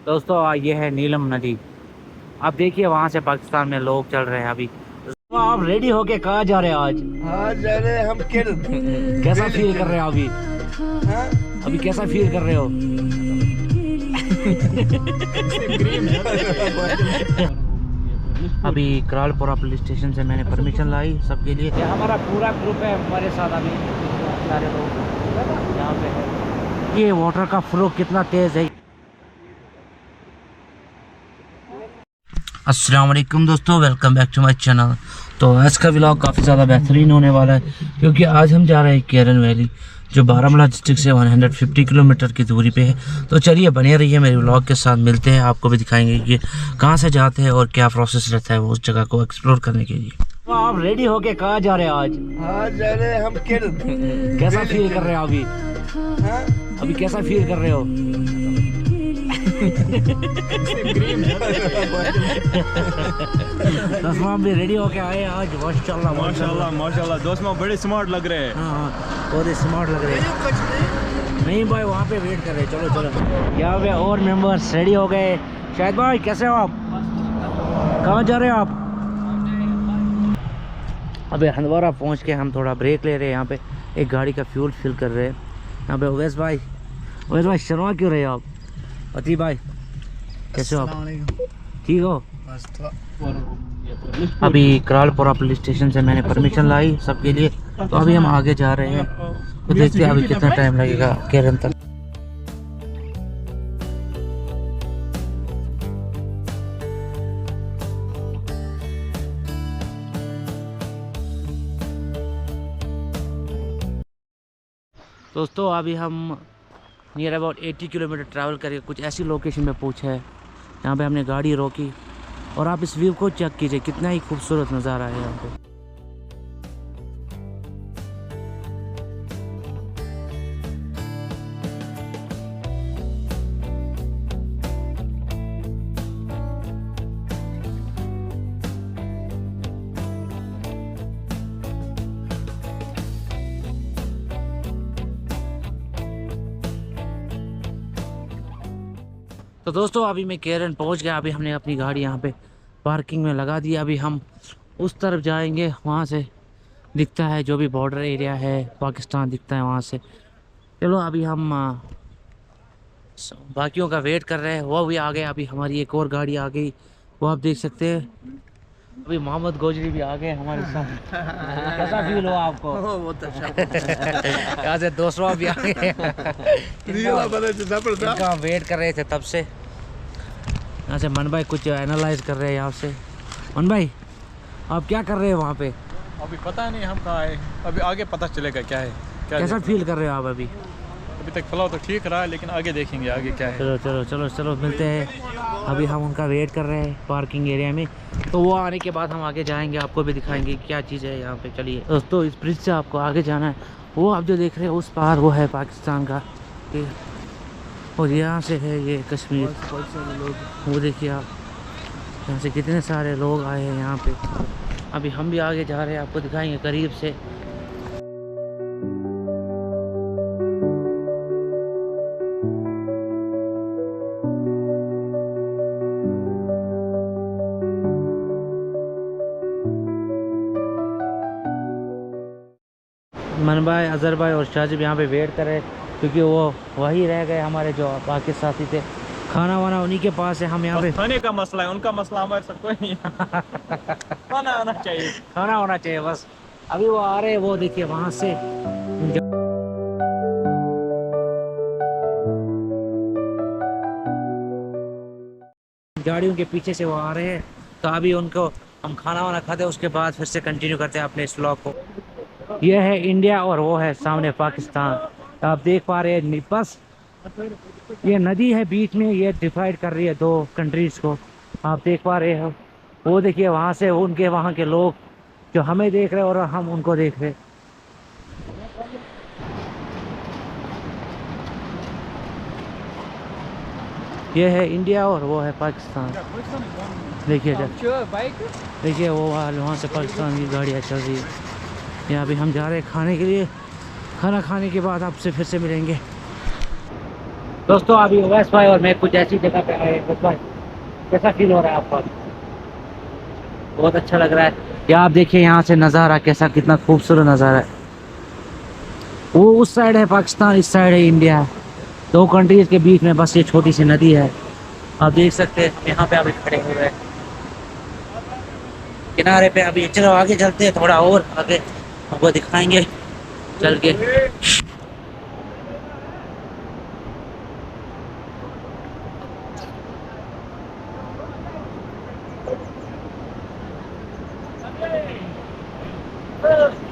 दोस्तों ये है नीलम नदी। आप देखिए वहाँ से पाकिस्तान में लोग चल रहे हैं अभी। तो आप रेडी होके कहाँ जा रहे हैं आज? आज जा रहे हैं हम किल। कैसा फील कर रहे हो अभी? हाँ? अभी कैसा फील कर रहे हो? अभी करालपुरा पुलिस स्टेशन से मैंने परमिशन लाई सबके लिए। ये हमारा पूरा ग्रुप है हमारे साथ, अभी सारे लोग यहाँ पे है। ये वाटर का फ्लो कितना तेज है। अस्सलाम वालेकुम दोस्तों, welcome back to my channel. तो आज का व्लॉग काफ़ी ज़्यादा बेहतरीन होने वाला है क्योंकि आज हम जा रहे हैं केरन वैली, जो बारामूला डिस्ट्रिक्ट से 150 किलोमीटर की दूरी पे है। तो चलिए बने रहिए मेरे व्लॉग के साथ, मिलते हैं, आपको भी दिखाएंगे कि कहाँ से जाते हैं और क्या प्रोसेस रहता है वो उस जगह को एक्सप्लोर करने के लिए। तो आप रेडी होके कहाँ जा रहे हैं आज? आज जा रहे हैं हम किल। कैसा फील कर रहे हो अभी? हाँ? अभी कैसा फील कर रहे हो? दोस्तों भी रेडी होके आए आज। माशाल्लाह माशाल्लाह माशाल्लाह दोस्तों बड़े स्मार्ट लग रहे हैं। हाँ बहुत स्मार्ट लग रहे हैं। नहीं भाई वहाँ पे वेट कर रहे हैं। चलो चलो यहाँ पे और मेंबर्स रेडी हो गए। शायद भाई कैसे हो आप? कहाँ जा रहे हो आप? अबे हंदवारा पहुँच के हम थोड़ा ब्रेक ले रहे हैं। यहाँ पे एक गाड़ी का फ्यूल फिल कर रहे हैं। यहाँ पे उवैस भाई शर्मा क्यों रहे हो आप? अती भाई कैसे हो आप? ठीक हो? अभी करालपुरा पुलिस स्टेशन से मैंने परमिशन लाई सबके लिए। तो अभी हम आगे जा रहे हैं, तो देखते हैं अभी कितना टाइम लगेगा केरन तक। दोस्तों अभी हम नियर अबाउट 80 किलोमीटर ट्रैवल करके कुछ ऐसी लोकेशन पे पहुंचे हैं जहाँ पे हमने गाड़ी रोकी। और आप इस व्यू को चेक कीजिए, कितना ही खूबसूरत नज़ारा है यहाँ पे। तो दोस्तों अभी मैं केरन पहुंच गया। अभी हमने अपनी गाड़ी यहाँ पे पार्किंग में लगा दी। अभी हम उस तरफ जाएंगे, वहाँ से दिखता है जो भी बॉर्डर एरिया है, पाकिस्तान दिखता है वहाँ से। चलो अभी हम बाकियों का वेट कर रहे हैं। वो भी आ गए। अभी हमारी एक और गाड़ी आ गई, वो आप देख सकते हैं। अभी मोहम्मद गोजरी भी आ गए हमारे साथ। कैसा फील हुआ आपको? बहुत अच्छा। यहाँ से दोस्तों भी आ गए। इनका हम वेट कर रहे थे तब से। यहाँ से मन भाई कुछ एनालाइज कर रहे हैं। यहाँ से मन भाई आप क्या कर रहे हैं वहाँ पे? अभी पता नहीं हम कहाँ आए, अभी आगे पता चलेगा क्या है। कैसा फील कर रहे हो आप अभी? अभी तक फिलहाल तो ठीक रहा है, लेकिन आगे देखेंगे आगे क्या है। चलो चलो चलो चलो मिलते हैं। अभी हम उनका वेट कर रहे हैं पार्किंग एरिया में, तो वो आने के बाद हम आगे जाएंगे, आपको भी दिखाएंगे क्या चीज़ है यहाँ पे। चलिए दोस्तों इस ब्रिज से आपको आगे जाना है। वो आप जो देख रहे हैं उस पार वो है पाकिस्तान का, और यहाँ से है ये कश्मीर। वो देखिए आप, यहाँ से कितने सारे लोग आए हैं यहाँ पे। अभी हम भी आगे जा रहे हैं, आपको दिखाएंगे करीब से। मन भाई, अजहर भाई और शाहजिब यहाँ पे वेट कर रहे हैं क्योंकि वो वही रह गए हमारे जो बाकी साथी थे। खाना वाना उन्हीं के पास है। हम यहाँ पे खाने का मसला है, उनका मसला हमारे साथ कोई नहीं है। खाना आना चाहिए, खाना होना चाहिए बस। अभी वो आ रहे हैं, वो देखिए वहाँ से गाड़ियों के पीछे से वो आ रहे हैं। तो अभी उनको हम खाना वाना खाते हैं, उसके बाद फिर से कंटिन्यू करते हैं अपने इस व्लॉग को। ये है इंडिया और वो है सामने पाकिस्तान। तो आप देख पा रहे हैं बस ये नदी है बीच में, ये डिवाइड कर रही है दो कंट्रीज को। आप देख पा रहे हो, वो देखिए वहाँ से उनके वहाँ के लोग जो हमें देख रहे हैं और हम उनको देख रहे हैं। ये है इंडिया और वो है पाकिस्तान। देखिए देखिए वो वहाँ से पाकिस्तान की गाड़ियाँ चल रही है। यहाँ भी हम जा रहे हैं खाने के लिए। खाना खाने के बाद आपसे फिर से मिलेंगे। दोस्तों अभी ओवैस भाई और मैं कुछ ऐसी जगह पे आए हैं। ओवैस भाई कैसा फील हो रहा है आपको? बहुत अच्छा लग रहा है। या आप देखिए यहाँ से नज़ारा कैसा, कितना खूबसूरत नज़ारा है। वो उस साइड है पाकिस्तान, इस साइड है इंडिया। दो कंट्रीज के बीच में बस ये छोटी सी नदी है। आप देख सकते हैं यहाँ पे अभी खड़े हुए हैं किनारे पे। अभी चलो आगे चलते हैं, थोड़ा और आगे आपको दिखाएंगे चल के।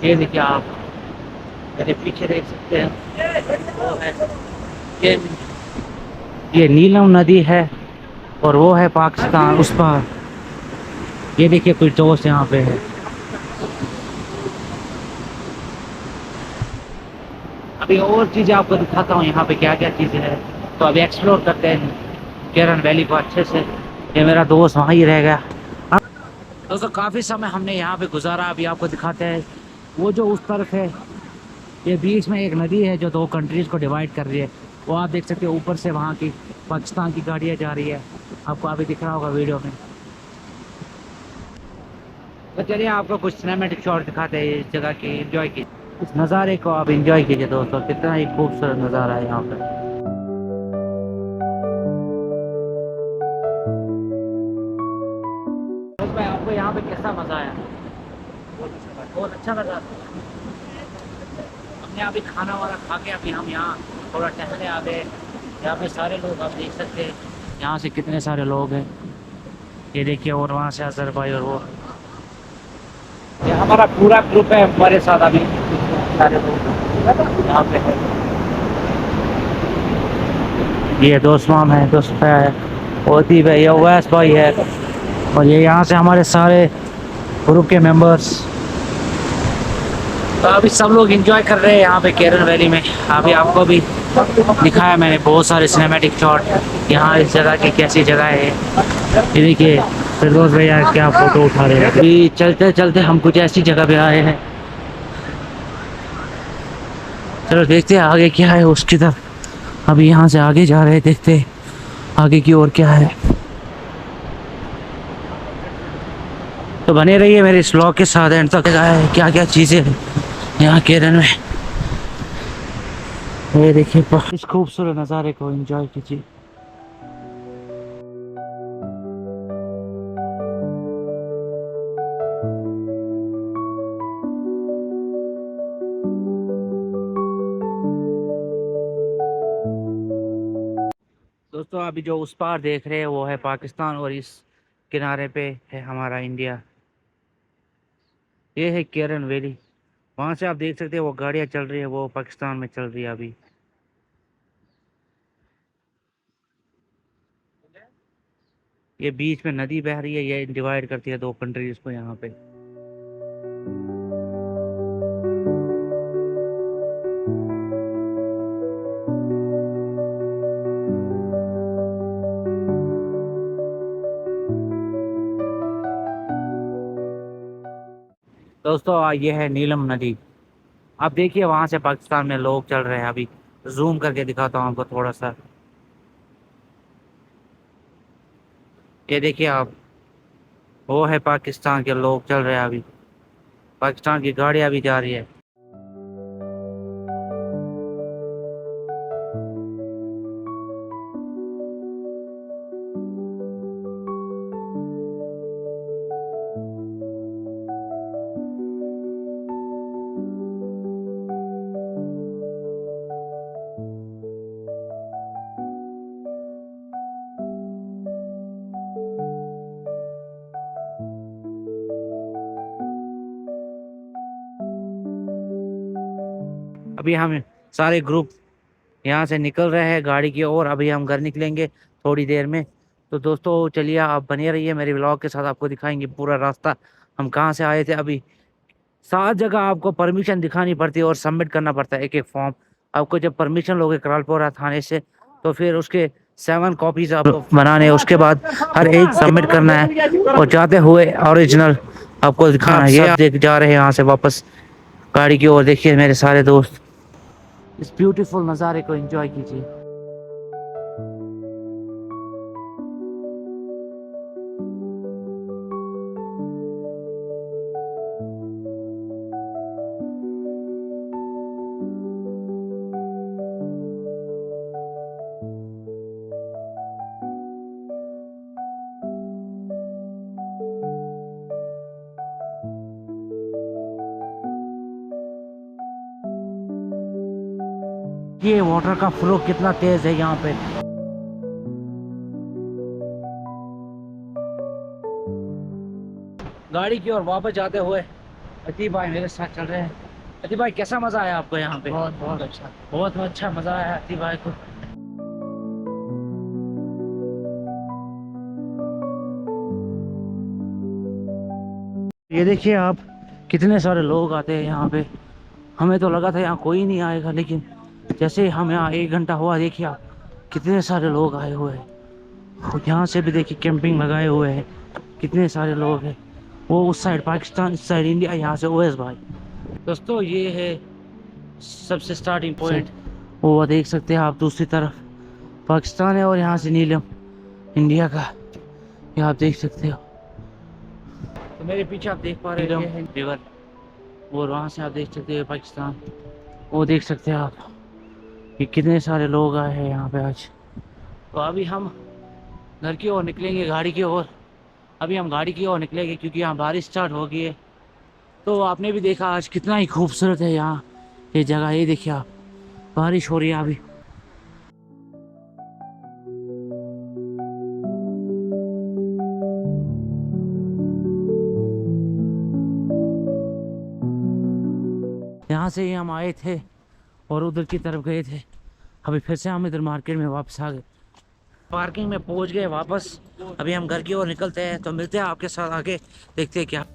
ये देखिए आप मेरे पीछे देख सकते हैं, वो है ये ये नीलम नदी है और वो है पाकिस्तान उस पार। ये देखिए कुछ दोस्त यहाँ पे है। अभी और चीज़ें आपको दिखाता हूँ यहाँ पे क्या क्या चीज़ें हैं। तो अभी एक्सप्लोर करते हैं केरन वैली को अच्छे से। ये मेरा दोस्त वहाँ ही रह गया। दोस्तों काफ़ी समय हमने यहाँ पे गुजारा। अभी आपको दिखाते हैं वो जो उस तरफ है, ये बीच में एक नदी है जो दो कंट्रीज़ को डिवाइड कर रही है। वो आप देख सकते हो ऊपर से वहाँ की पाकिस्तान की गाड़ियाँ जा रही है, आपको अभी दिख रहा होगा वीडियो में। तो चलिए आपको कुछ सिनेमैटिक शॉट दिखाते हैं इस जगह की। एंजॉय कीजिए इस नज़ारे को, आप एंजॉय कीजिए दोस्तों। कितना ही खूबसूरत नज़ारा है यहाँ पर। भाई आपको यहाँ पे कैसा मज़ा आया? बहुत अच्छा लगा। हमने अभी खाना वाला खा के अभी हम यहाँ थोड़ा टहलने आ गए। यहाँ पे सारे लोग आप देख सकते हैं, यहाँ से कितने सारे लोग हैं। ये देखिए, और वहाँ से अजहर भाई और वो, ये हमारा पूरा ग्रुप है हमारे साथ। अभी सारे लोग यहाँ पे है। ये दोस्त माम है, दोस्त है, होती भाई, ये ओवैस भाई है, और ये यहाँ से हमारे सारे ग्रुप के मेंबर्स। तो अभी सब लोग एंजॉय कर रहे हैं यहाँ पे केरन वैली में। अभी आपको भी दिखाया मैंने बहुत सारे सिनेमैटिक शॉट यहाँ इस जगह की, कैसी जगह है ये देखिए। फिरदौस भैया क्या फ़ोटो उठा रहे हैं। अभी चलते चलते हम कुछ ऐसी जगह पे आए हैं। चलो देखते हैं आगे क्या है उसकी तरफ। अभी यहाँ से आगे जा रहे हैं, देखते हैं आगे की ओर क्या है। तो बने रहिए मेरे इस व्लॉग के साथ एंड तक। है क्या क्या चीज़ें हैं यहाँ केरन में, ये देखिए। इस खूबसूरत नज़ारे को एंजॉय कीजिए। दोस्तों अभी जो उस पार देख रहे हैं वो है पाकिस्तान, और इस किनारे पे है हमारा इंडिया। ये है केरन वैली। वहाँ से आप देख सकते हैं वो गाड़ियाँ चल रही है, वो पाकिस्तान में चल रही है अभी। ये बीच में नदी बह रही है, ये डिवाइड करती है दो कंट्रीज को यहाँ पे। दोस्तों ये है नीलम नदी। आप देखिए वहां से पाकिस्तान में लोग चल रहे हैं। अभी जूम करके दिखाता हूँ आपको थोड़ा सा। ये देखिए आप, वो है पाकिस्तान के लोग चल रहे हैं अभी। पाकिस्तान की गाड़ियां भी जा रही है। अभी हम सारे ग्रुप यहाँ से निकल रहे हैं गाड़ी की ओर। अभी हम घर निकलेंगे थोड़ी देर में। तो दोस्तों चलिए आप बने रहिए मेरे व्लॉग के साथ, आपको दिखाएंगे पूरा रास्ता हम कहाँ से आए थे। अभी 7 जगह आपको परमिशन दिखानी पड़ती है और सबमिट करना पड़ता है एक एक फॉर्म। आपको जब परमिशन लोगे करालपोरा थाने से, तो फिर उसके 7 कॉपीज आपको बनाने हैं। उसके बाद हर एक सबमिट करना है, और जाते हुए ओरिजिनल आपको दिखाना है। ये आप देख जा रहे हैं यहाँ से वापस गाड़ी की ओर। देखिए मेरे सारे दोस्त, इस ब्यूटीफुल नज़ारे को एंजॉय कीजिए। ये वाटर का फ्लो कितना तेज है यहाँ पे। गाड़ी की ओर वापस जाते हुए अतीब भाई मेरे साथ चल रहे हैं। अतीब भाई कैसा मजा आया आपको यहाँ पे? बहुत अच्छा। बहुत अच्छा मजा आया अतीब भाई को। ये देखिए आप, कितने सारे लोग आते हैं यहाँ पे। हमें तो लगा था यहाँ कोई नहीं आएगा, लेकिन जैसे हम यहाँ 1 घंटा हुआ, देखिए आप कितने सारे लोग आए हुए हैं। यहाँ से भी देखिए कैंपिंग लगाए हुए हैं, कितने सारे लोग हैं। वो उस साइड पाकिस्तान, इस साइड इंडिया, यहाँ से ओएस भाई। दोस्तों ये है सबसे स्टार्टिंग पॉइंट। वो देख सकते हैं आप, दूसरी तरफ पाकिस्तान है और यहाँ से नीलम इंडिया का, ये आप देख सकते हो। तो मेरे पीछे आप देख पा रहे हैं रिवर, और वहाँ से आप देख सकते हैं पाकिस्तान। वो देख सकते हैं आप कि कितने सारे लोग आए हैं यहाँ पे आज। तो अभी हम घर की ओर निकलेंगे, गाड़ी की ओर। अभी हम गाड़ी की ओर निकलेंगे क्योंकि यहाँ बारिश स्टार्ट हो गई है। तो आपने भी देखा आज कितना ही खूबसूरत है यहाँ ये जगह। ये देखिए आप, बारिश हो रही है अभी। यहाँ से ही हम आए थे और उधर की तरफ गए थे। अभी फिर से हम इधर मार्केट में वापस आ गए, पार्किंग में पहुँच गए वापस। अभी हम घर की ओर निकलते हैं, तो मिलते हैं आपके साथ आगे, देखते हैं क्या।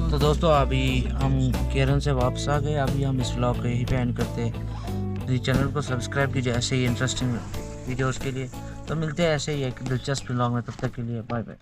तो दोस्तों अभी हम केरल से वापस आ गए। अभी हम इस व्लॉग को यहीं पे एंड करते हैं। तो चैनल को सब्सक्राइब कीजिए ऐसे ही इंटरेस्टिंग वीडियोस के लिए। तो मिलते हैं ऐसे ही एक दिलचस्प व्लॉग में, तब तक के लिए बाय बाय।